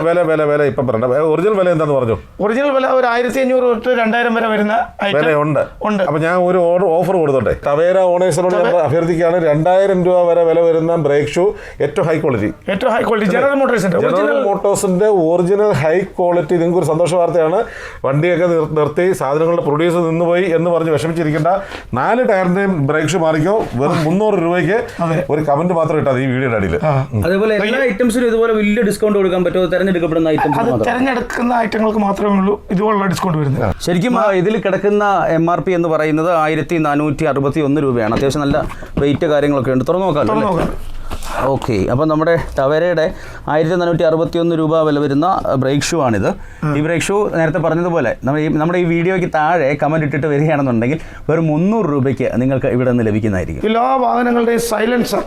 വില ഇപ്പം പറയണ്ട. ഒറിജിനൽ വില എന്താന്ന് പറഞ്ഞു? ഒറിജിനൽ വില ഒരു 1500 തൊട്ട് 2000 വരെ വരുന്ന വിലയുണ്ട്. അപ്പൊ ഞാൻ ഒരു ഓഫർ കൊടുത്തോട്ടെ. ടവേര ഓണേഴ്സിനോട് ഞാൻ അഭ്യർത്ഥിക്കുകയാണ്, 2000 രൂപ വരെ വില വരുന്ന ബ്രേക്ക് ഷൂ, ഏറ്റവും ഹൈ ക്വാളിറ്റി ജനറൽ മോട്ടോഴ്സിന്റെ ഒറിജിനൽ ഹൈ ക്വാളിറ്റി. നിങ്ങൾക്ക് ഒരു സന്തോഷ വാർത്തയാണ്. വണ്ടിയൊക്കെ നിർത്തി സാധനങ്ങളുടെ പ്രൊഡ്യൂസർ നിന്നുപോയി എന്ന് പറഞ്ഞ് വിഷമിച്ചിരിക്കേണ്ട. 4 ടയറിന്റെയും ബ്രേക്ക് ഷൂ മാറിക്കോ, വെറും 300 രൂപയ്ക്ക് ഒരു കമന്റ് മാത്രം ഇട്ടാൽ ഈ വീഡിയോയുടെ അടിയിൽ. അതേപോലെ എല്ലാ ഐറ്റംസിനും ഇതുപോലെ വലിയ ഡിസ്കൗണ്ട് കൊടുക്കാൻ പറ്റുമോ? തെരഞ്ഞെടുക്കപ്പെടുന്ന തെരഞ്ഞെടുക്കുന്ന ഐറ്റങ്ങൾക്ക് മാത്രമേ ഉള്ളൂ ഇതുപോലുള്ള ഡിസ്കൗണ്ട് വരുന്നത്. ശരിക്കും ഇതിൽ കിടക്കുന്ന MRP എന്ന് പറയുന്നത് 1461 രൂപയാണ്. അത്യാവശ്യം നല്ല വെയിറ്റ് കാര്യങ്ങളൊക്കെ ഉണ്ട്. തുറന്നു നോക്കാം. ഓക്കെ, അപ്പം നമ്മുടെ ടവേരയുടെ 1461 രൂപ വില വരുന്ന ബ്രേക്ക് ഷൂ ആണിത്. ഈ ബ്രേക്ക് ഷൂ നേരത്തെ പറഞ്ഞതുപോലെ നമ്മുടെ ഈ വീഡിയോയ്ക്ക് താഴെ കമന്റ് ഇട്ടിട്ട് വരികയാണെന്നുണ്ടെങ്കിൽ വെറും 300 രൂപയ്ക്ക് നിങ്ങൾക്ക് ഇവിടെ നിന്ന് ലഭിക്കുന്നതായിരിക്കും. എല്ലാ വാഹനങ്ങളുടെയും സൈലൻസർ.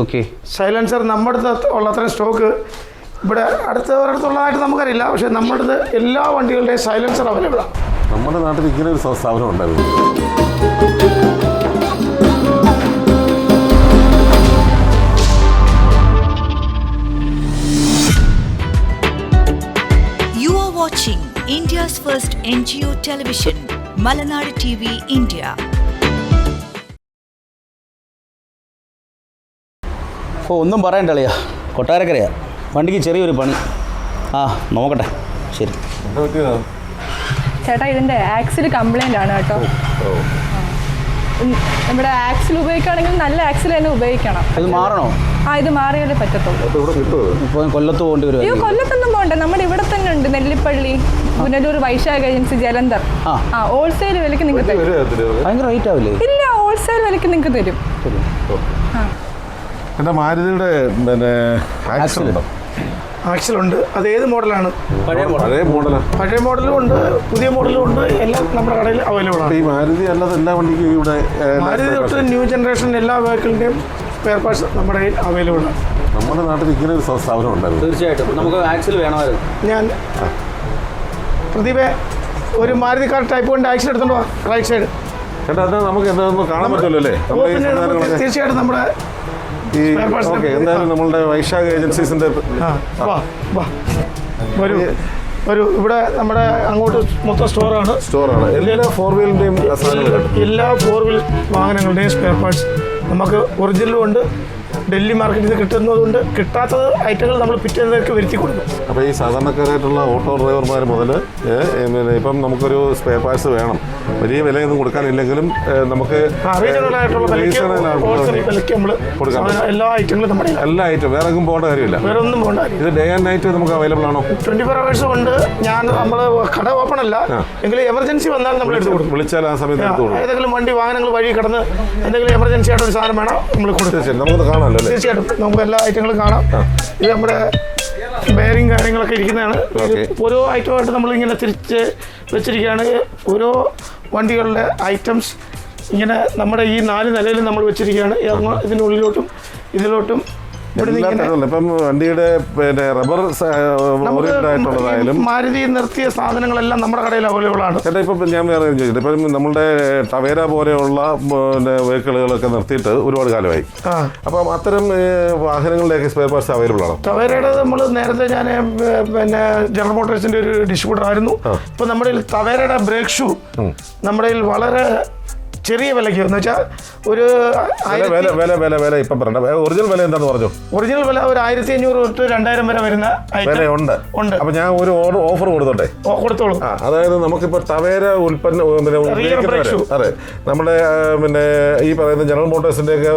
ഓക്കെ സൈലൻസർ നമ്മുടെ ഉള്ളത്രയും സ്റ്റോക്ക് ഇവിടെ അടുത്തുള്ളതായിട്ട് നമുക്കറിയില്ല. പക്ഷെ നമ്മുടെ എല്ലാ വണ്ടികളുടെയും സൈലൻസർ അവൈലബിൾ ആണ്. നമ്മുടെ നാട്ടിൽ ഇങ്ങനെ ഒരു സ്ഥാപനം ഉണ്ടായിരുന്നു. Watching India's first NGO television, Malanad TV India. ഒന്നും പറയണ്ടല്ലയാ, കൊട്ടാരക്കരയാ. വണ്ടിക്ക് ചെറിയൊരു പണി. നോക്കട്ടെ. ശരി ചേട്ടാ, ഇതിൻ്റെ ആക്സിൽ കംപ്ലൈൻ്റ് ആണ് കേട്ടോ. നമ്മുടെ ആക്സിൽ ഉപയോഗിക്കുകയാണെങ്കിൽ നല്ല ആക്സിൽ തന്നെ ഉപയോഗിക്കണം. ഇത് മാറണോ? ഇത് മാറിയാലേ പറ്റത്തുള്ളൂ. കൊല്ലത്ത് പോകേണ്ടി വരും. അയ്യോ, കൊല്ലത്തൊന്നും പോകണ്ട. നമ്മുടെ ഇവിടെ തന്നെ ഉണ്ട്. നെല്ലിപ്പള്ളി, പുനലൂർ, വൈശാഖ ഏജൻസി, ജലന്ധർ. ഹോൾസെയിൽ വിലക്ക് നിങ്ങൾക്ക് തരും. ഭയങ്കര റേറ്റ് ആവില്ലേ? ഇല്ല, ഹോൾസെയിൽ വിലക്ക് നിങ്ങൾക്ക് തരും. എൻ്റെ മാരുതിയുടെ ആക്സിലുണ്ട്. അത് ഏത് മോഡലാണ്? പഴയ മോഡലും ഉണ്ട്, പുതിയ മോഡലും ഉണ്ട്. എല്ലാം നമ്മുടെ കടയിൽ അവൈലബിൾ ആണ്. ഈ മാരുതി അല്ലാതെ എല്ലാ വണ്ടിക്കും ഇവിടെ മാരുതി തൊട്ട് ന്യൂ ജനറേഷൻ എല്ലാ വെഹിക്കിളിൻ്റെയും സ്പെയർ പാർട്സ് നമ്മുടെ കയ്യിൽ അവൈലബിൾ ആണ്. നമ്മുടെ നാട്ടിൽ ഇങ്ങനെ ഒരു സ്ഥാപനം ഉണ്ടായിരുന്നു. തീർച്ചയായിട്ടും നമുക്ക് ആക്സിൽ വേണമായിരുന്നു. ഞാൻ പ്രദീപേ, ഒരു മാരുതി കാർ ടൈപ്പ് 1 ആക്സിൽ എടുത്തോണ്ട് പോവാം. റൈറ്റ് സൈഡ് ചേട്ടാ, അത് നമുക്ക് എന്താണെന്ന് കാണാൻ പറ്റുമല്ലോ അല്ലേ? തീർച്ചയായിട്ടും നമ്മുടെ എന്തായാലും നമ്മളുടെ വൈശാഖ ഏജൻസീസിന്റെ ഇവിടെ നമ്മുടെ അങ്ങോട്ട് മൊത്തം സ്റ്റോറാണ്. എല്ലാ 4 വീലിന്റെയും എല്ലാ 4 വീൽ വാഹനങ്ങളുടെയും സ്പെയർ പാർട്സ് നമുക്ക് ഒറിജിനലും ഉണ്ട്. ഡൽഹി മാർക്കറ്റിൽ നിന്ന് കിട്ടുന്നതുകൊണ്ട് കിട്ടാത്തത് ഐറ്റങ്ങൾ നമ്മൾ പിറ്റേന്നേക്ക് വരുത്തി കൊടുക്കും. അപ്പോൾ ഈ സാധാരണക്കാരായിട്ടുള്ള ഓട്ടോ ഡ്രൈവർമാർ മുതൽ ഇപ്പം നമുക്കൊരു സ്പെയർ പാർട്സ് വേണം, വലിയ വിലയൊന്നും കൊടുക്കാനില്ലെങ്കിലും നമുക്ക് എല്ലാ ഐറ്റങ്ങളും നമ്മുടെ എല്ലാ ഐറ്റം വേറെ എങ്ങും പോകേണ്ട കാര്യമില്ല. വേറെ ഒന്നും പോകണ്ട. ഇത് ഡേ ആൻഡ് നൈറ്റ് നമുക്ക് അവൈലബിൾ ആണോ? 24 hours കൊണ്ട് നമ്മൾ കട ഓപ്പൺ അല്ല എങ്കിലും എമർജൻസി വന്നാൽ നമ്മൾ എടുത്ത് കൊടുക്കും. വിളിച്ചാൽ ആ സമയത്ത് എടുത്ത് കൊടുക്കും. ഏതെങ്കിലും വണ്ടി വാഹനങ്ങൾ വഴി കിടന്ന് എന്തെങ്കിലും എമർജൻസി ആയിട്ട് ഒരു സാധനം വേണം, നമ്മൾ കൊടുക്കും. നമുക്ക് കാണാം. തീർച്ചയായിട്ടും നമുക്ക് എല്ലാ ഐറ്റങ്ങളും കാണാം. ഇത് നമ്മുടെ ബെയറിങ് കാര്യങ്ങളൊക്കെ ഇരിക്കുന്നതാണ്. ഓരോ ഐറ്റമായിട്ട് നമ്മളിങ്ങനെ തിരിച്ച് വെച്ചിരിക്കുകയാണ്. ഓരോ വണ്ടികളുടെ ഐറ്റംസ് ഇങ്ങനെ നമ്മുടെ ഈ 4 നിലയിൽ നമ്മൾ വെച്ചിരിക്കുകയാണ്. ഇതിനുള്ളിലോട്ടും ഇതിലോട്ടും ഇപ്പം വണ്ടിയുടെ റബ്ബർ ആയിട്ടുള്ളതായാലും മാരുതി നിർത്തിയ സാധനങ്ങളെല്ലാം നമ്മുടെ കടയിൽ അവൈലബിൾ ആണ്. ചേട്ടാ, ഇപ്പം ഞാൻ വേറെ ചോദിച്ചിട്ട് ഇപ്പം നമ്മുടെ ടവേര പോലെയുള്ള വെഹിക്കിളുകളൊക്കെ നിർത്തിയിട്ട് ഒരുപാട് കാലമായി. അപ്പം അത്തരം വാഹനങ്ങളുടെയൊക്കെ സ്പെയർ പാർട്സ് അവൈലബിൾ ആണോ? ടവേരയുടെ നമ്മൾ നേരത്തെ ഞാൻ ജനറൽ മോട്ടോഴ്സിന്റെ ഒരു ഡിസ്ട്രിബ്യൂട്ടർ ആയിരുന്നു. ഇപ്പം നമ്മുടെ ടവേരയുടെ ബ്രേക്ക് ഷൂ നമ്മുടെ വളരെ ചെറിയ വിലയ്ക്ക് എന്ന് വെച്ചാൽ ഒരു വില ഇപ്പം പറയണ്ട. ഒറിജിനൽ വില എന്താന്ന് പറഞ്ഞു? ഒറിജിനൽ വില ഒരു 1500 തൊട്ട് 2000 വരെ വരുന്ന വിലയുണ്ട്. അപ്പൊ ഞാൻ ഒരു ഓഫർ കൊടുത്തോട്ടെ? കൊടുത്തോളൂ. അതായത് നമുക്കിപ്പോ ടവേര ഉൽപ്പന്നം അതെ, നമ്മുടെ ഈ പറയുന്ന ജനറൽ മോട്ടോഴ്സിന്റെ ഒക്കെ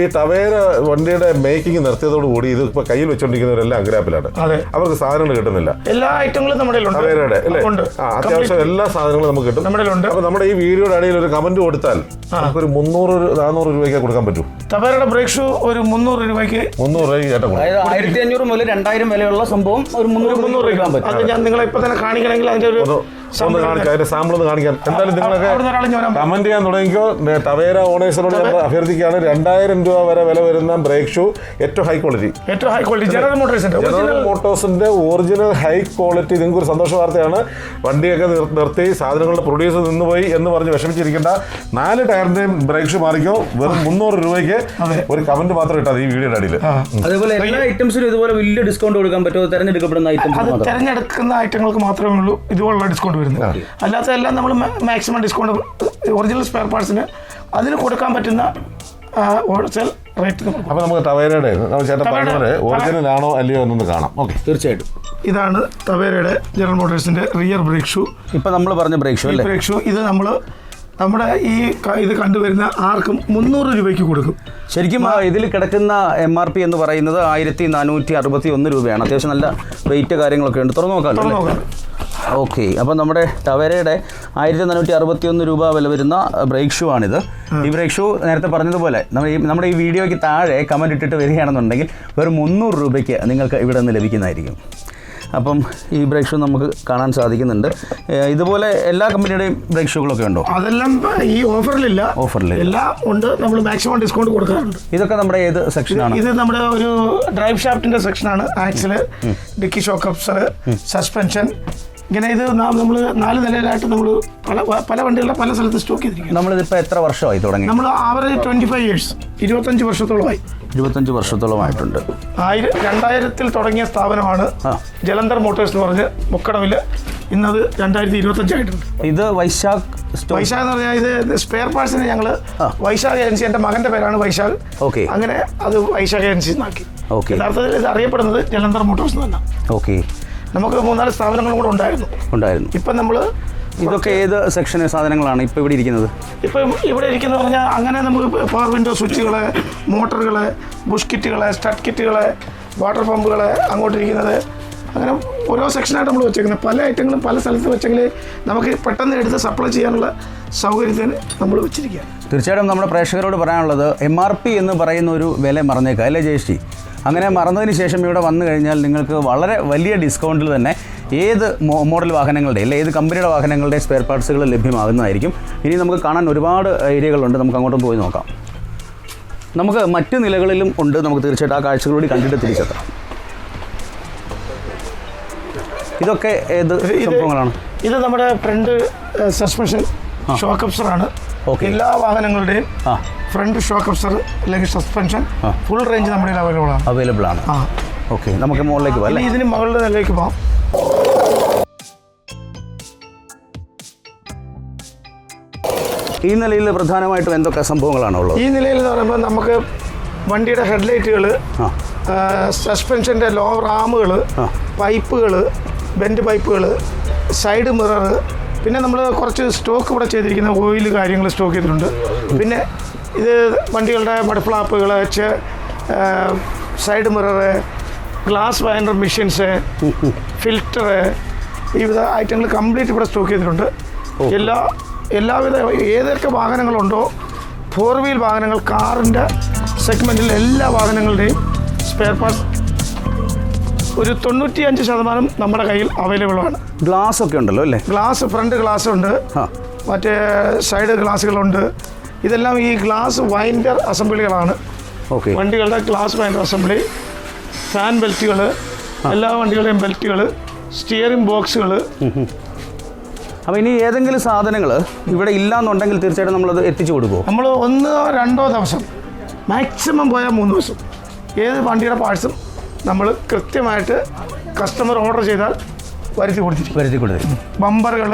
ഈ ടവേര വണ്ടിയുടെ മേക്കിംഗ് നിർത്തിയതോടുകൂടി ഇത് ഇപ്പൊ കയ്യിൽ വെച്ചോണ്ടിരിക്കുന്നവരെല്ലാം അഗ്രാപ്പിലാണ്. അവർക്ക് സാധനങ്ങൾ കിട്ടുന്നില്ല. എല്ലാ ഐറ്റങ്ങളും നമ്മുടെ ടവേരയുടെ അത്യാവശ്യം എല്ലാ സാധനങ്ങളും നമുക്ക് കിട്ടും. അപ്പൊ നമ്മുടെ ഈ വീഡിയോയുടെ അടിയിൽ ഒരു കമന്റ് കൊടുത്താൽ നമുക്കൊരു 300-400 രൂപയ്ക്ക് കൊടുക്കാൻ പറ്റും. ടവേരയുടെ ബ്രേക്ക് ഷൂ ഒരു 300 രൂപയ്ക്ക് 1500 മുതൽ 2000 വിലയുള്ള സംഭവം ഒരു 300 രൂപ. അത് ഞാൻ നിങ്ങളെ ഇപ്പൊ തന്നെ കാണിക്കണമെങ്കിൽ അതിന്റെ ഒരു ഒന്ന് കാണിക്കാം, അതിന്റെ സാമ്പിൾ ഒന്ന് കാണിക്കാൻ. എന്തായാലും നിങ്ങളൊക്കെ കമന്റ് ചെയ്യാൻ തുടങ്ങിക്കോ. ടവേര ഓണേഴ്സിനോട് നമ്മൾ അഭ്യർത്ഥിക്കുകയാണ്, 2000 രൂപ വരെ വില വരുന്ന ബ്രേക്ക് ഷൂ, ഏറ്റവും ഹൈ ക്വാളിറ്റി ജനറൽ മോട്ടോഴ്സിന്റെ ഒറിജിനൽ ഹൈ ക്വാളിറ്റി. നിങ്ങൾക്ക് ഒരു സന്തോഷ വാർത്തയാണ്. വണ്ടിയൊക്കെ നിർത്തി സാധനങ്ങളുടെ പ്രൊഡ്യൂസർ നിന്നുപോയി എന്ന് പറഞ്ഞ് വിഷമിച്ചിരിക്കേണ്ട. 4 ടയറിന്റെയും ബ്രേക്ക് ഷൂ മാറിക്കോ, വെറും 300 രൂപയ്ക്ക്. ഒരു കമന്റ് മാത്രം ഇട്ടാൽ ഈ വീഡിയോയുടെ അടിയിൽ. അതേപോലെ എല്ലാ ഐറ്റംസിനും ഇതുപോലെ വലിയ ഡിസ്കൗണ്ട് കൊടുക്കാൻ പറ്റുമോ? തെരഞ്ഞെടുക്കപ്പെടുന്ന ഐറ്റംസ്, തെരഞ്ഞെടുക്കുന്ന ഐറ്റങ്ങൾക്ക് മാത്രമേ ഉള്ളൂ ഇതുപോലുള്ള ഡിസ്കൗണ്ട് വരുന്നത്. അല്ലാത്ത എല്ലാം നമ്മൾ മാക്സിമം ഡിസ്കൗണ്ട് ഒറിജിനൽ സ്പെയർ പാർട്സിന് അതിന് കൊടുക്കാൻ പറ്റുന്ന ഹോൾസെയിൽ റേറ്റ്. അപ്പോൾ നമുക്ക് ടവേരയുടെ ചേട്ടൻ പറഞ്ഞത് ഒറിജിനൽ ആണോ അല്ലയോ എന്നൊന്ന് കാണാം. ഓക്കെ, തീർച്ചയായിട്ടും. ഇതാണ് ടവേരയുടെ ജനറൽ മോട്ടോഴ്സിന്റെ റിയർ ബ്രേക്ക് ഷൂ. ഇപ്പം നമ്മൾ പറഞ്ഞ ബ്രേക്ക് ഷൂ അല്ലേ? ബ്രേക്ക് ഷൂ ഇത് നമ്മുടെ ഇത് കണ്ടുവരുന്ന ആർക്കും 300 രൂപയ്ക്ക് കൊടുക്കും. ശരിക്കും ഇതിൽ കിടക്കുന്ന MRP എന്ന് പറയുന്നത് 1461 രൂപയാണ്. അത്യാവശ്യം നല്ല വെയിറ്റ് കാര്യങ്ങളൊക്കെ ഉണ്ട്. തുറന്നു നോക്കാം. ഓക്കെ, അപ്പം നമ്മുടെ ടവേരയുടെ 1461 രൂപ വില വരുന്ന ബ്രേക്ക് ഷൂ ആണിത്. ഈ ബ്രേക്ക് ഷൂ നേരത്തെ പറഞ്ഞതുപോലെ നമ്മുടെ ഈ വീഡിയോയ്ക്ക് താഴെ കമൻറ്റ് ഇട്ടിട്ട് വരികയാണെന്നുണ്ടെങ്കിൽ വെറും 300 രൂപയ്ക്ക് നിങ്ങൾക്ക് ഇവിടെ നിന്ന് ലഭിക്കുന്നതായിരിക്കും. അപ്പം ഈ ബ്രേക്ക് ഷൂ നമുക്ക് കാണാൻ സാധിക്കുന്നുണ്ട്. ഇതുപോലെ എല്ലാ കമ്പനിയുടെയും ബ്രേക്ക് ഷൂകളൊക്കെ ഉണ്ടോ? അതെല്ലാം ഈ ഓഫറിലില്ല, എല്ലാം ഉണ്ട്. നമ്മൾ മാക്സിമം ഡിസ്കൗണ്ട് കൊടുക്കാറുണ്ട്. ഇതൊക്കെ നമ്മുടെ ഏത് സെക്ഷനാണ്? ഇത് നമ്മുടെ ഒരു ഡ്രൈവ് ഷാഫ്റ്റിന്റെ സെക്ഷനാണ്. ആക്സില്, ഡിക്കി ഷോക്ക് അബ്സർ, സസ്പെൻഷൻ, ഇങ്ങനെ ഇത് നമ്മൾ 4 നിലയിലായിട്ട് നമ്മൾ പല വണ്ടികളുടെ പല സ്ഥലത്ത് സ്റ്റോക്ക് ചെയ്തിരിക്കും. നമ്മളിതിപ്പോൾ എത്ര വർഷമായി തുടങ്ങി? നമ്മൾ ആവറേജ് 25 ഇയേഴ്സ്, 25 വർഷത്തോളമായി. 25 വർഷത്തോളമായിട്ടുണ്ട്. 2000 തുടങ്ങിയ സ്ഥാപനമാണ് ജലന്ധർ മോട്ടോഴ്സ് എന്ന് പറഞ്ഞ് മുക്കടവിൽ. ഇന്നത് 2025 ആയിട്ടുണ്ട്. ഇത് വൈശാഖ് എന്ന് പറഞ്ഞാൽ ഇത് സ്പെയർ പാർട്സിന് ഞങ്ങൾ വൈശാഖ് ഏജൻസി, എൻ്റെ മകൻ്റെ പേരാണ് വൈശാഖ്. ഓക്കെ, അങ്ങനെ അത് വൈശാഖ് ഏജൻസി എന്നാക്കി. ഓക്കെ, യഥാർത്ഥത്തിൽ ഇത് അറിയപ്പെടുന്നത് ജലന്ധർ മോട്ടോഴ്സ് തന്നെ. ഓക്കെ, നമുക്ക് 3-4 സ്ഥാപനങ്ങളും കൂടെ ഉണ്ടായിരുന്നു. ഇപ്പം നമ്മൾ ഇതൊക്കെ ഏത് സെക്ഷൻ സാധനങ്ങളാണ് ഇപ്പോൾ ഇവിടെ ഇരിക്കുന്നത്? ഇപ്പം ഇവിടെ ഇരിക്കുന്ന പറഞ്ഞാൽ അങ്ങനെ നമുക്ക് പവർ വിൻഡോ സ്വിച്ചുകൾ, മോട്ടറുകൾ, ബുഷ് കിറ്റുകൾ, സ്റ്റഡ് കിറ്റുകൾ, വാട്ടർ പമ്പുകൾ, അങ്ങോട്ടിരിക്കുന്നത്, അങ്ങനെ ഓരോ സെക്ഷനായിട്ട് നമ്മൾ വെച്ചേക്കുന്നത്. പല ഐറ്റങ്ങളും പല സ്ഥലത്ത് വെച്ചെങ്കിൽ നമുക്ക് പെട്ടെന്ന് എടുത്ത് സപ്ലൈ ചെയ്യാനുള്ള സൗകര്യത്തിന് നമ്മൾ വെച്ചിരിക്കുകയാണ്. തീർച്ചയായിട്ടും നമ്മുടെ പ്രേക്ഷകരോട് പറയാനുള്ളത്, MRP എന്ന് പറയുന്ന ഒരു വില മറന്നേക്കുക അല്ലേ ജയശ്രീ? അങ്ങനെ മറന്നതിന് ശേഷം ഇവിടെ വന്നു കഴിഞ്ഞാൽ നിങ്ങൾക്ക് വളരെ വലിയ ഡിസ്കൗണ്ടിൽ തന്നെ ഏത് മോഡൽ വാഹനങ്ങളുടെ അല്ലെ ഏത് കമ്പനിയുടെ വാഹനങ്ങളുടെ സ്പെയർ പാർട്സുകൾ ലഭ്യമാകുന്നതായിരിക്കും. ഇനി നമുക്ക് കാണാൻ ഒരുപാട് ഏരിയകളുണ്ട്, നമുക്ക് അങ്ങോട്ടും പോയി നോക്കാം. നമുക്ക് മറ്റ് നിലകളിലും ഉണ്ട്, നമുക്ക് തീർച്ചയായിട്ടും ആ കാഴ്ചകളോട് കണ്ടിട്ട് തിരിച്ചെത്താം. ഇതൊക്കെ ഏത് സംഭവങ്ങളാണ്? ഇത് നമ്മുടെ ഫ്രണ്ട് സസ്പെൻഷൻ ഷോക്ക് അബ്സറാണ്. എല്ലാ വാഹനങ്ങളുടെയും ഫ്രണ്ട് ഷോക്ക് അബ്സർ അല്ലെങ്കിൽ സസ്പെൻഷൻ ഫുൾ റേഞ്ച് നമ്മുടെ അവൈലബിൾ ആണ്. ഓക്കെ, നമുക്ക് മുകളിലേക്ക് പോകാം. ഇതിന് മുകളിലെ നിലയിലേക്ക് പോകാം. ഈ നിലയിൽ പ്രധാനമായിട്ടും എന്തൊക്കെ സംഭവങ്ങളാണ് ഉള്ളത്? ഈ നിലയിൽ എന്ന് പറയുമ്പോൾ നമുക്ക് വണ്ടിയുടെ ഹെഡ്ലൈറ്റുകൾ, സസ്പെൻഷൻ്റെ ലോവർ ആമുകൾ, പൈപ്പുകൾ, ബെൻഡ് പൈപ്പുകൾ, സൈഡ് മിറർ, പിന്നെ നമ്മൾ കുറച്ച് സ്റ്റോക്ക് ഇവിടെ ചെയ്തിരിക്കുന്ന ഓയിൽ കാര്യങ്ങൾ സ്റ്റോക്ക് ചെയ്തിട്ടുണ്ട്. പിന്നെ ഇത് വണ്ടികളുടെ മഡ്ഫ്ലാപ്പുകൾ, side mirror, glass winder machines, filter, ഈ വിധ ഐറ്റങ്ങൾ കംപ്ലീറ്റ് ഇവിടെ സ്റ്റോക്ക് ചെയ്തിട്ടുണ്ട്. എല്ലാവിധ ഏതൊക്കെ വാഹനങ്ങളുണ്ടോ, 4 വീൽ വാഹനങ്ങൾ, കാറിൻ്റെ സെഗ്മെൻറ്റിൽ എല്ലാ വാഹനങ്ങളുടെയും സ്പെയർ പാർട്സ് ഒരു 95% നമ്മുടെ കയ്യിൽ അവൈലബിൾ ആണ്. ഗ്ലാസ് ഒക്കെ ഉണ്ടല്ലോ അല്ലേ? ഗ്ലാസ്, ഫ്രണ്ട് ഗ്ലാസ് ഉണ്ട്, മറ്റേ സൈഡ് ഗ്ലാസ്സുകളുണ്ട്. ഇതെല്ലാം ഈ ഗ്ലാസ് വൈൻഡർ അസംബ്ലികളാണ്. ഓക്കെ, വണ്ടികളുടെ ഗ്ലാസ് വൈൻഡർ അസംബ്ലി, ഫാൻ ബെൽറ്റുകൾ, എല്ലാ വണ്ടികളുടെയും ബെൽറ്റുകൾ, സ്റ്റിയറിംഗ് ബോക്സുകൾ. അപ്പോൾ ഇനി ഏതെങ്കിലും സാധനങ്ങൾ ഇവിടെ ഇല്ലാന്നുണ്ടെങ്കിൽ തീർച്ചയായിട്ടും നമ്മളത് എത്തിച്ചു കൊടുക്കുമോ? നമ്മൾ 1-2 ദിവസം, മാക്സിമം പോയാൽ 3 ദിവസം ഏത് വണ്ടിയുടെ പാർട്സും നമ്മൾ കൃത്യമായിട്ട് കസ്റ്റമർ ഓർഡർ ചെയ്താൽ വരുത്തി കൊടുത്തിരിക്കും. ബമ്പറുകൾ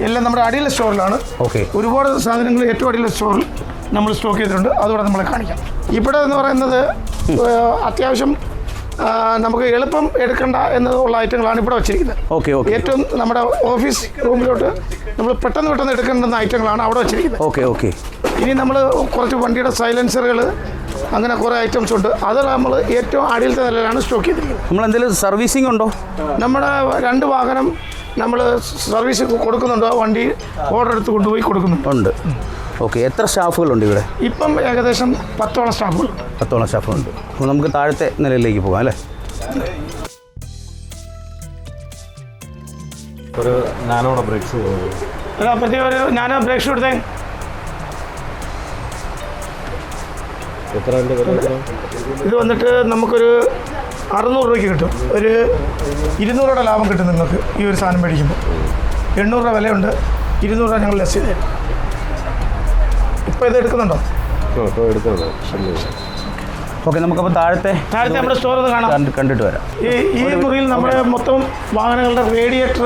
എല്ലാം നമ്മുടെ അടിയിലെ സ്റ്റോറിലാണ്. ഓക്കെ, ഒരുപാട് സാധനങ്ങൾ ഏറ്റവും അടിയിലെ സ്റ്റോറിൽ നമ്മൾ സ്റ്റോക്ക് ചെയ്തിട്ടുണ്ട്. അതുകൂടെ നമ്മളെ കാണിക്കാം. ഇവിടെ എന്ന് പറയുന്നത് അത്യാവശ്യം നമുക്ക് എളുപ്പം എടുക്കേണ്ട എന്നുള്ള ഐറ്റങ്ങളാണ് ഇവിടെ വെച്ചിരിക്കുന്നത്. ഓക്കെ, ഏറ്റവും നമ്മുടെ ഓഫീസ് റൂമിലോട്ട് നമ്മൾ പെട്ടെന്ന് എടുക്കേണ്ടുന്ന ഐറ്റങ്ങളാണ് അവിടെ വെച്ചിരിക്കുന്നത്. ഓക്കെ. ഇനി നമ്മൾ കുറച്ച് വണ്ടിയുടെ സൈലൻസറുകൾ, അങ്ങനെ കുറേ ഐറ്റംസ് ഉണ്ട്. അത് നമ്മൾ ഏറ്റവും അടിയിലത്തെ നിലയിലാണ് സ്റ്റോക്ക് ചെയ്തിരിക്കുന്നത്. നമ്മൾ എന്തെങ്കിലും സർവീസിംഗ് ഉണ്ടോ? നമ്മുടെ 2 വാഹനം നമ്മൾ സർവീസ് കൊടുക്കുന്നുണ്ട്. വണ്ടി ഓർഡർ എടുത്ത് കൊണ്ടുപോയി കൊടുക്കുന്നുണ്ട്. ഓക്കെ, എത്ര സ്റ്റാഫുകളുണ്ട് ഇവിടെ? ഇപ്പം ഏകദേശം 10ഓളം സ്റ്റാഫുകളുണ്ട്. 10ഓളം സ്റ്റാഫുണ്ട്. അപ്പോൾ നമുക്ക് താഴത്തെ നിലയിലേക്ക് പോകാം അല്ലേ? ഒരു നാനോടെ ബ്രേക്സ് അപ്പോഴത്തേക്ക് ഒരു ഞാൻ ബ്രേക്ക് ഷൂ എടുത്തേ. ഇത് വന്നിട്ട് നമുക്കൊരു 600 രൂപയ്ക്ക് കിട്ടും. ഒരു 200 രൂപയുടെ ലാഭം കിട്ടും നിങ്ങൾക്ക് ഈ ഒരു സാധനം മേടിക്കുമ്പോൾ. 800 രൂപ വിലയുണ്ട്, 200 രൂപ ഞങ്ങൾ ലെസ് ചെയ്ത് തരും. ഇപ്പോൾ ഇത് എടുക്കുന്നുണ്ടോ? ഓക്കെ, നമുക്കപ്പോൾ താഴത്തെ നമ്മുടെ സ്റ്റോർ ഒന്ന് കാണാം, കണ്ടിട്ട് വരാം. ഈ മുറിയിൽ നമ്മുടെ മൊത്തം വാഹനങ്ങളുടെ റേഡിയേറ്റർ,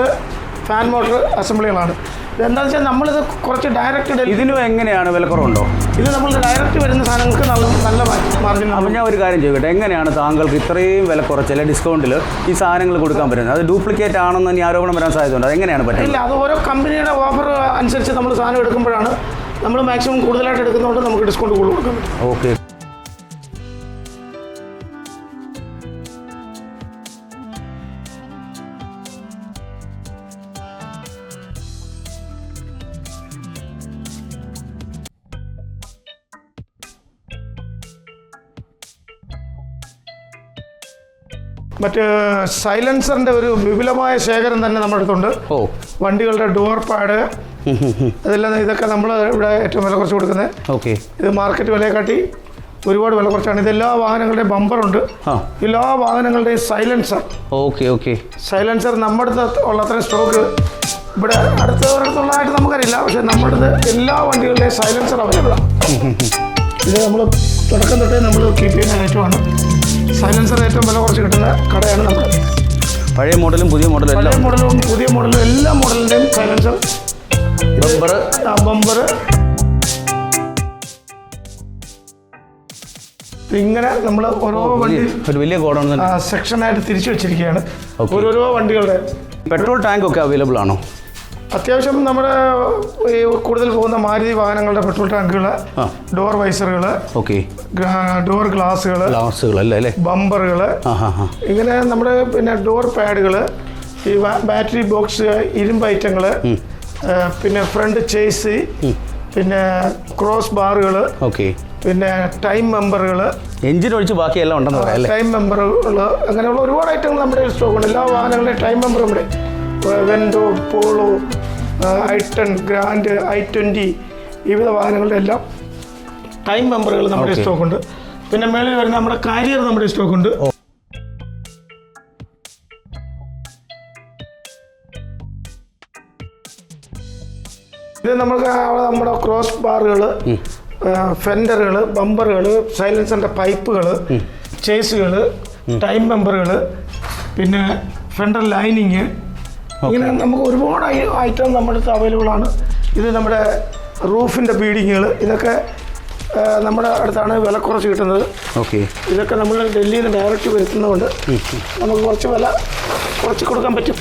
ഫാൻ മോട്ടർ അസംബ്ലികളാണ്. ഇതെന്താണെന്ന് വെച്ചാൽ നമ്മളിത് കുറച്ച് ഡയറക്റ്റ് ഇതിനും എങ്ങനെയാണ് വിലക്കുറവുണ്ടോ? ഇത് നമ്മൾ ഡയറക്റ്റ് വരുന്ന സാധനങ്ങൾക്ക് നല്ല മാർജിൻ. അപ്പോൾ ഞാൻ ഒരു കാര്യം ചോദിക്കട്ടെ, എങ്ങനെയാണ് താങ്കൾക്ക് ഇത്രയും വില കുറച്ച് ഡിസ്കൗണ്ടിൽ ഈ സാധനങ്ങൾ കൊടുക്കാൻ പറ്റുന്നത്? അത് ഡ്യൂപ്ലിക്കേറ്റ് ആണെന്ന് ഇനി ആരോപണം വരാൻ സാധ്യതയുണ്ട്. അതെങ്ങനെയാണ് പറ്റുന്നത്? ഇല്ല, അത് ഓരോ കമ്പനിയുടെ ഓഫർ അനുസരിച്ച് നമ്മൾ സാധനം എടുക്കുമ്പോഴാണ് നമ്മൾ മാക്സിമം കൂടുതലായിട്ട് എടുക്കുന്നതുകൊണ്ട് നമുക്ക് ഡിസ്കൗണ്ട് കൂടുതൽ കൊടുക്കാൻ പറ്റും. ഓക്കെ. മറ്റ് സൈലൻസറിൻ്റെ ഒരു വിപുലമായ ശേഖരം തന്നെ നമ്മുടെ അടുത്തുണ്ട്. വണ്ടികളുടെ ഡോർ പാഡ്, അതെല്ലാം ഇതൊക്കെ നമ്മൾ ഇവിടെ ഏറ്റവും വില കുറച്ച് കൊടുക്കുന്നത്. ഓക്കെ. ഇത് മാർക്കറ്റ് വിലയെക്കാട്ടി ഒരുപാട് വില കുറച്ചാണ്. ഇതെല്ലാ വാഹനങ്ങളുടെയും ബമ്പറുണ്ട്, എല്ലാ വാഹനങ്ങളുടെയും സൈലൻസർ. Okay okay. സൈലൻസർ നമ്മുടെ അടുത്ത് ഉള്ള അത്രയും സ്റ്റോക്ക് ഇവിടെ അടുത്തുള്ളതായിട്ട് നമുക്കറിയില്ല. പക്ഷേ നമ്മുടെ അടുത്ത് എല്ലാ വണ്ടികളുടെയും സൈലൻസർ അവൈലബിളാണ്. ഇത് നമ്മൾ തുടക്കം തൊട്ടേ നമ്മൾ കീപ്പ് ചെയ്യുന്ന ഐറ്റമാണ്. സൈലൻസർ ഏറ്റവും വില കുറച്ച് കിട്ടുന്ന കടയാണ് നമ്മുടെ. പഴയ മോഡലും പുതിയ മോഡലും പഴയ മോഡലും പുതിയ മോഡലും എല്ലാ മോഡലിൻ്റെയും സൈലൻസർ, ബമ്പർ ഇങ്ങനെ നമ്മൾ ഓരോ വണ്ടി ഒരു വലിയ ഗോഡൗൺ സെക്ഷനായിട്ട് തിരിച്ചു വെച്ചിരിക്കുകയാണ്. ഓരോരോ വണ്ടികളുടെ പെട്രോൾ ടാങ്ക് ഒക്കെ അവൈലബിൾ ആണോ? അത്യാവശ്യം നമ്മുടെ ഈ കൂടുതൽ പോകുന്ന മാരുതി വാഹനങ്ങളുടെ പെട്രോൾ ടാങ്കുകൾ, ഡോർ വൈസറുകൾ, ഡോർ ഗ്ലാസുകൾ, ബമ്പറുകൾ, ഇങ്ങനെ നമ്മുടെ പിന്നെ ഡോർ പാഡുകൾ, ഈ ബാറ്ററി ബോക്സ്, ഇരുമ്പ് ഐറ്റങ്ങൾ, പിന്നെ ഫ്രണ്ട് ചേസ്, പിന്നെ ക്രോസ് ബാറുകൾ, പിന്നെ ടൈം മെമ്പറുകൾ, എഞ്ചിൻ ഒഴിച്ച് ബാക്കിയെല്ലാം ഉണ്ടെന്ന് പറയാം. ടൈം മെമ്പറുകൾ, അങ്ങനെയുള്ള ഒരുപാട് ഐറ്റങ്ങൾ നമ്മുടെ സ്റ്റോക്കുണ്ട്. എല്ലാ വാഹനങ്ങളുടെയും ടൈം മെമ്പർ നമ്മുടെ വെൻഡോ, പോളോ, i10, ഗ്രാൻഡ്, i20 വിവിധ വാഹനങ്ങളുടെ എല്ലാം ടൈം മെമ്പറുകൾ നമ്മുടെ സ്റ്റോക്കുണ്ട്. പിന്നെ മേളിൽ വരുന്ന നമ്മുടെ കാരിയർ നമ്മുടെ സ്റ്റോക്കുണ്ട്. ഇത് നമുക്ക് നമ്മുടെ ക്രോസ് ബാറുകൾ, ഫെൻഡറുകൾ, ബമ്പറുകൾ, സൈലൻസറിൻ്റെ പൈപ്പുകൾ, ചേസുകൾ, ടൈം മെമ്പറുകൾ, പിന്നെ ഫെൻഡർ ലൈനിങ്, ഇങ്ങനെ നമുക്ക് ഒരുപാട് ഐറ്റം നമ്മുടെ അടുത്ത് അവൈലബിൾ ആണ്. ഇത് നമ്മുടെ റൂഫിൻ്റെ ബീഡിങ്ങുകൾ, ഇതൊക്കെ നമ്മുടെ അടുത്താണ് വില കുറച്ച് കിട്ടുന്നത്. ഇതൊക്കെ നമ്മൾ ഡൽഹിയിൽ നിന്ന് ഡയറക്റ്റ് വരുത്തുന്നതുകൊണ്ട് നമുക്ക് കുറച്ച് വില കുറച്ച് കൊടുക്കാൻ പറ്റും.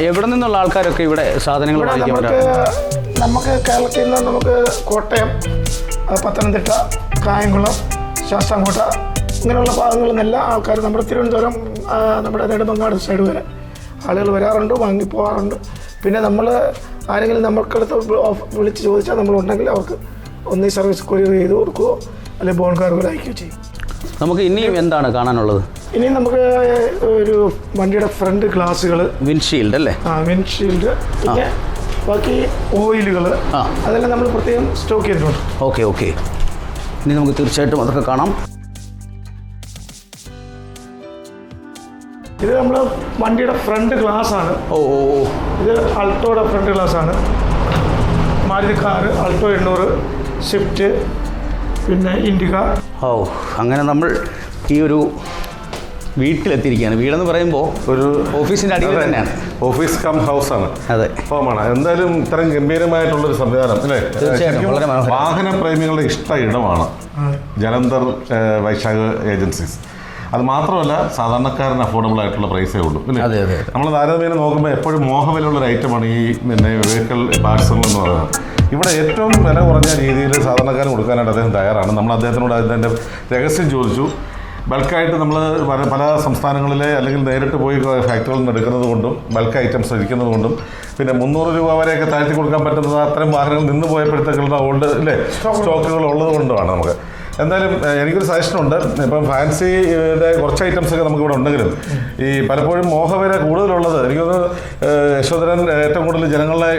എവിടെ നിന്നുള്ള ആൾക്കാരൊക്കെ ഇവിടെ സാധനങ്ങൾ നമുക്ക് കേരളത്തിൽ നിന്ന് നമുക്ക് കോട്ടയം, പത്തനംതിട്ട, കായംകുളം, ശാസ്താംകോട്ട ഇങ്ങനെയുള്ള ഭാഗങ്ങളിൽ നിന്ന് എല്ലാ ആൾക്കാരും നമ്മുടെ തിരുവനന്തപുരം, നമ്മുടെ നെടുമങ്ങാട് സൈഡ് വരെ ആളുകൾ വരാറുണ്ട്, വാങ്ങിപ്പോകാറുണ്ട്. പിന്നെ നമ്മൾ ആരെങ്കിലും നമ്മൾക്കടുത്ത് വിളിച്ച് ചോദിച്ചാൽ നമ്മളുണ്ടെങ്കിൽ അവർക്ക് ഒന്നീ സർവീസ് കൊറിയർ ചെയ്ത് കൊടുക്കുകയോ അല്ലെങ്കിൽ ബോൺ കാറുകൾ അയക്കുകയോ ചെയ്യും. നമുക്ക് ഇനിയും എന്താണ് കാണാനുള്ളത്? ഇനി നമുക്ക് ഒരു വണ്ടിയുടെ ഫ്രണ്ട് ഗ്ലാസുകൾ, വിൻഷീൽഡ് അല്ലേ? വിൻഷീൽഡ്, പിന്നെ ബാക്കി ഓയിലുകൾ, അതെല്ലാം നമ്മൾ പ്രത്യേകം സ്റ്റോക്ക് ചെയ്തിട്ടുണ്ട്. ഓക്കെ. ഇനി നമുക്ക് തീർച്ചയായിട്ടും അതൊക്കെ കാണാം. ഇത് നമ്മൾ വണ്ടിയുടെ ഫ്രണ്ട് ഗ്ലാസ് ആണ്. ഇത് അൾട്ടോയുടെ ഫ്രണ്ട് ഗ്ലാസ് ആണ്. മാരുതി കാറ്, അൾട്ടോ 800, സ്വിഫ്റ്റ്, പിന്നെ ഇൻഡിക. അങ്ങനെ നമ്മൾ ഈ ഒരു വീട്ടിലെത്തിയിരിക്കുകയാണ്. വീടെന്ന് പറയുമ്പോൾ ഒരു ഓഫീസിൻ്റെ അടിയിൽ തന്നെയാണ്. ഓഫീസ് കം ഹൗസ് ആണ്. അതെ, ഹോമാണ്. എന്തായാലും ഇത്രയും ഗംഭീരമായിട്ടുള്ളൊരു സംവിധാനം അല്ലേ? തീർച്ചയായിട്ടും വാഹന പ്രേമികളുടെ ഇഷ്ട ഇടമാണ് ജലന്ധർ വൈശാഖ് ഏജൻസീസ്. അത് മാത്രമല്ല സാധാരണക്കാരന് അഫോർഡബിൾ ആയിട്ടുള്ള പ്രൈസേ ഉള്ളൂ. അതെ. നമ്മൾ താരതമ്യേന നോക്കുമ്പോൾ എപ്പോഴും മോഹവിലുള്ളൊരു ഐറ്റമാണ് ഈ പിന്നെ വെഹിക്കിൾ പാർട്സുകൾ എന്ന് പറയുന്നത്. ഇവിടെ ഏറ്റവും വില കുറഞ്ഞ രീതിയിൽ സാധാരണക്കാരൻ കൊടുക്കാനായിട്ട് അദ്ദേഹം തയ്യാറാണ്. നമ്മൾ അദ്ദേഹത്തിനോട് അതിൻ്റെ രഹസ്യം ചോദിച്ചു. ബൾക്കായിട്ട് നമ്മൾ പല സംസ്ഥാനങ്ങളിലെ അല്ലെങ്കിൽ നേരിട്ട് പോയി ഫാക്ടറികളിൽ നിന്ന് എടുക്കുന്നത് കൊണ്ടും ബൾക്ക് ഐറ്റംസ് ഇരിക്കുന്നത് കൊണ്ടും പിന്നെ 300 രൂപ വരെയൊക്കെ താഴ്ത്തി കൊടുക്കാൻ പറ്റുന്നത് അത്തരം വാഹനങ്ങൾ നിന്ന് പോയപ്പോഴത്തേക്കുള്ള ഓൾഡ് സ്റ്റോക്കുകൾ ഉള്ളത് കൊണ്ടുമാണ് നമുക്ക്. എന്തായാലും എനിക്കൊരു സജഷൻ ഉണ്ട്. ഇപ്പം ഫാൻസിയുടെ കുറച്ച് ഐറ്റംസ് ഒക്കെ നമുക്കിവിടെ ഉണ്ടെങ്കിലും ഈ പലപ്പോഴും മോഹവില കൂടുതലുള്ളത് എനിക്കൊന്ന് യശോധരൻ ഏറ്റവും കൂടുതൽ ജനങ്ങളെ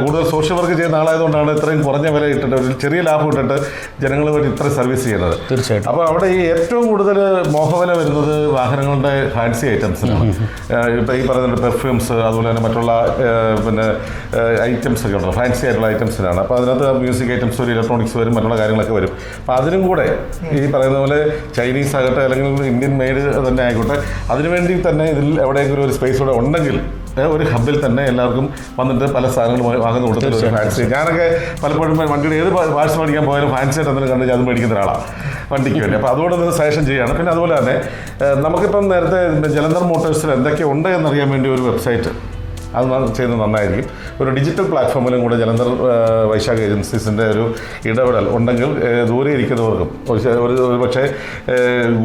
കൂടുതൽ സോഷ്യൽ വർക്ക് ചെയ്യുന്ന ആളായതുകൊണ്ടാണ് ഇത്രയും കുറഞ്ഞ വില ഇട്ടിട്ട് ഒരു ചെറിയ ലാഭം ഇട്ടിട്ട് ജനങ്ങൾ വേണ്ടി ഇത്ര സർവീസ് ചെയ്യുന്നത്. തീർച്ചയായിട്ടും. അപ്പോൾ അവിടെ ഈ ഏറ്റവും കൂടുതൽ മോഹവില വരുന്നത് വാഹനങ്ങളുടെ ഫാൻസി ഐറ്റംസിനാണ്. ഇപ്പം ഈ പറയുന്ന പെർഫ്യൂംസ് അതുപോലെ തന്നെ മറ്റുള്ള പിന്നെ ഐറ്റംസ് ഒക്കെ ഉണ്ടല്ലോ, ഫാൻസി ആയിട്ടുള്ള ഐറ്റംസിനാണ്. അപ്പോൾ അതിനകത്ത് മ്യൂസിക് ഐറ്റംസ് വരും, ഇലക്ട്രോണിക്സ് വരും, മറ്റുള്ള കാര്യങ്ങളൊക്കെ വരും. അപ്പോൾ അതിനും കൂടെ ഈ പറയുന്ന പോലെ ചൈനീസ് ആകട്ടെ അല്ലെങ്കിൽ ഇന്ത്യൻ മെയ്ഡ് തന്നെ ആയിക്കോട്ടെ, അതിനുവേണ്ടി തന്നെ ഇതിൽ എവിടെയെങ്കിലും ഒരു സ്പേസ് കൂടെ ഉണ്ടെങ്കിൽ ഒരു ഹബ്ബിൽ തന്നെ എല്ലാവർക്കും വന്നിട്ട് പല സാധനങ്ങളും വാങ്ങുന്ന കൊടുത്തിട്ട് ഒരു ഫാൻസി. ഞാനൊക്കെ പലപ്പോഴും വണ്ടിയുടെ ഏത് പാർട്സ് മേടിക്കാൻ പോയാലും ഫാൻസി ആയിട്ട് എന്തെങ്കിലും കണ്ടു അത് മേടിക്കുന്ന ഒരാളാണ് വണ്ടിക്ക് വേണ്ടി. അപ്പോൾ അതുകൊണ്ട് നിന്ന് സജഷൻ ചെയ്യുകയാണ്. പിന്നെ അതുപോലെ തന്നെ നമുക്കിപ്പം നേരത്തെ ജലന്ധർ മോട്ടോഴ്സിൽ എന്തൊക്കെ ഉണ്ട് എന്നറിയാൻ വേണ്ടി ഒരു വെബ്സൈറ്റ് അത് ചെയ്യുന്നത് നന്നായിരിക്കും. ഒരു ഡിജിറ്റൽ പ്ലാറ്റ്ഫോമിലും കൂടെ ജലന്ധർ വൈശാഖ് ഏജൻസീസിൻ്റെ ഒരു ഇടപെടൽ ഉണ്ടെങ്കിൽ ദൂരെ ഇരിക്കുന്നവർക്കും ഒരു പക്ഷേ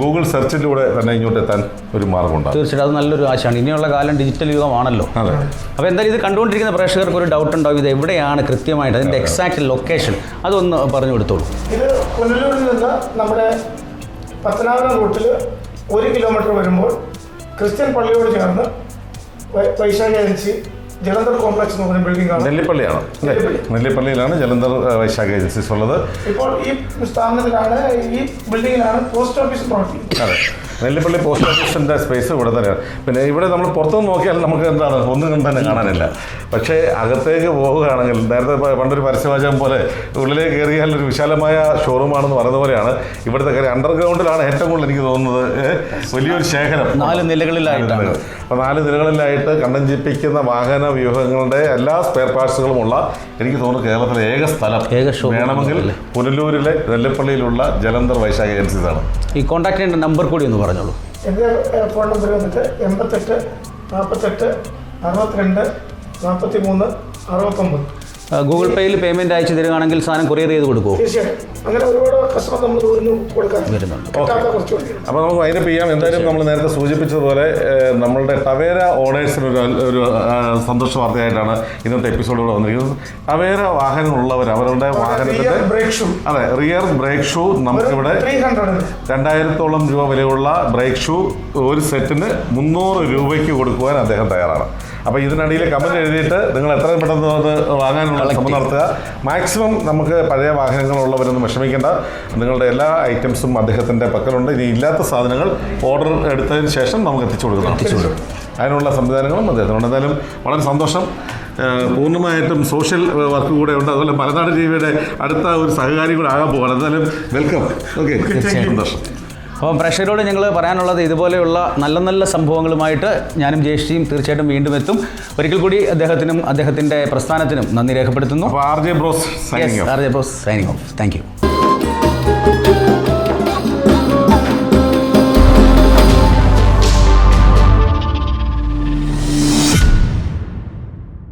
ഗൂഗിൾ സെർച്ചിലൂടെ തന്നെ ഇങ്ങോട്ട് എത്താൻ ഒരു മാർഗമുണ്ടാകും. തീർച്ചയായിട്ടും അത് നല്ലൊരു ആശയാണ്. ഇനിയുള്ള കാലം ഡിജിറ്റൽ യുഗമാണല്ലോ. അതെ. അപ്പോൾ എന്തായാലും ഇത് കണ്ടുകൊണ്ടിരിക്കുന്ന പ്രേക്ഷകർക്ക് ഒരു ഡൗട്ട് ഉണ്ടാവും, ഇത് എവിടെയാണ് കൃത്യമായിട്ട് അതിൻ്റെ എക്സാക്ട് ലൊക്കേഷൻ അതൊന്ന് പറഞ്ഞു കൊടുത്തോളൂ. ഇത് പുനലൂരിൽ നിന്ന് നമ്മുടെ പത്തനാപുരം റൂട്ടിൽ 1 കിലോമീറ്റർ വരുമ്പോൾ ക്രിസ്ത്യൻ പള്ളിയോട് ചേർന്ന് വൈശാഖ് ഏജൻസി ജലന്ധർ കോംപ്ലക്സ് എന്ന് പറഞ്ഞ ബിൽഡിംഗ് ആണ്. നെല്ലിപ്പള്ളിയാണ്. നെല്ലിപ്പള്ളിയിലാണ് ജലന്ധർ വൈശാഖ് ഏജൻസീസ് ഉള്ളത്. ഇപ്പോൾ ഈ സ്ഥാപനത്തിലാണ്, ഈ ബിൽഡിങ്ങിലാണ് പോസ്റ്റ് ഓഫീസ് പ്രവർത്തിക്കുന്നത്. അതെ, നെല്ലിപ്പള്ളി പോസ്റ്റ് ഓഫീസിൻ്റെ സ്പേസ് ഇവിടെ തന്നെയാണ്. പിന്നെ ഇവിടെ നമ്മൾ പുറത്തുനിന്ന് നോക്കിയാൽ നമുക്ക് എന്താണ് ഒന്നും തന്നെ കാണാനില്ല. പക്ഷേ അകത്തേക്ക് പോവുകയാണെങ്കിൽ നേരത്തെ പണ്ടൊരു പരസ്യവാചകം പോലെ ഉള്ളിലേക്ക് കയറിയാൽ ഒരു വിശാലമായ ഷോറൂമാണെന്ന് പറയുന്ന പോലെയാണ് ഇവിടുത്തെ കാര്യം. അണ്ടർഗ്രൗണ്ടിലാണ് ഏറ്റവും കൂടുതൽ എനിക്ക് തോന്നുന്നത് വലിയൊരു ശേഖരം 4 നിലകളിലായിട്ടാണ്. അപ്പോൾ 4 നിലകളിലായിട്ട് കണ്ടഞ്ചിപ്പിക്കുന്ന വാഹന വ്യൂഹങ്ങളുടെ എല്ലാ സ്പെയർ പാർട്സുകളുമുള്ള എനിക്ക് തോന്നുന്നു കേരളത്തിലെ ഏക സ്ഥലം വേണമെങ്കിൽ പുനലൂരിലെ നെല്ലിപ്പള്ളിയിലുള്ള ജലന്ധർ വൈശാഖ് ഏജൻസീസാണ്. ഈ കോൺടാക്ട് നമ്പർ കൂടി ഒന്ന് പറഞ്ഞോളൂ. എൻ്റെ ഫോൺ നമ്പർ വന്നിട്ട് 88 48 62 43 69. ഗൂഗിൾ പേയിൽ പേയ്മെൻറ്റ് അയച്ചു തരികയാണെങ്കിൽ സാധനം കൊറിയർ ചെയ്ത് കൊടുക്കുമോ? തീർച്ചയായും. അങ്ങനെ ഒരുപാട് കസ്റ്റമർ നമ്മൾ ദൂരം കൊടുക്കാൻ വരുന്നുണ്ട്. അപ്പോൾ നമുക്ക് വൈൻഡപ്പ് ചെയ്യാം. എന്തായാലും നമ്മൾ നേരത്തെ സൂചിപ്പിച്ചതുപോലെ നമ്മളുടെ ടവേര ഓണേഴ്സിന് ഒരു സന്തോഷ വാർത്തയായിട്ടാണ് ഇന്നത്തെ എപ്പിസോഡിലൂടെ വന്നിരിക്കുന്നത്. ടവേര വാഹനങ്ങളുള്ളവർ അവരുടെ വാഹനത്തിൻ്റെ അതെ റിയർ ബ്രേക്ക് ഷൂ നമുക്കിവിടെ 2000-ഓളം രൂപ വിലയുള്ള ബ്രേക്ക് ഷൂ ഒരു സെറ്റിന് 300 രൂപയ്ക്ക് കൊടുക്കുവാൻ അദ്ദേഹം തയ്യാറാണ്. അപ്പോൾ ഇതിനിടയിൽ കമൻറ്റ് എഴുതിയിട്ട് നിങ്ങൾ എത്രയും പെട്ടെന്ന് അത് വാങ്ങാനുള്ള ശ്രമം നടത്തുക. മാക്സിമം നമുക്ക് പഴയ വാഹനങ്ങളുള്ളവരൊന്നും വിഷമിക്കേണ്ട, നിങ്ങളുടെ എല്ലാ ഐറ്റംസും അദ്ദേഹത്തിൻ്റെ പക്കലുണ്ട്. ഇനി ഇല്ലാത്ത സാധനങ്ങൾ ഓർഡർ എടുത്തതിന് ശേഷം നമുക്ക് എത്തിച്ചു കൊടുക്കും. അതിനുള്ള സംവിധാനങ്ങളും അദ്ദേഹത്തിനുണ്ട്. എന്തായാലും വളരെ സന്തോഷം. പൂർണ്ണമായിട്ടും സോഷ്യൽ വർക്ക് കൂടെ ഉണ്ട്. അതുപോലെ മലനാട് ടിവിയുടെ അടുത്ത ഒരു സഹകാരി കൂടെ ആകാൻ പോവാണ്. എന്തായാലും വെൽക്കം. ഓക്കെ, സന്തോഷം. അപ്പം പ്രേക്ഷകരോട് ഞങ്ങൾ പറയാനുള്ളത് ഇതുപോലെയുള്ള നല്ല നല്ല സംഭവങ്ങളുമായിട്ട് ഞാനും ജയശ്രീയും തീർച്ചയായിട്ടും വീണ്ടും എത്തും. ഒരിക്കൽ കൂടി അദ്ദേഹത്തിനും അദ്ദേഹത്തിൻ്റെ പ്രസ്ഥാനത്തിനും നന്ദി രേഖപ്പെടുത്തുന്നു. RJ Bros signing off. Thank you.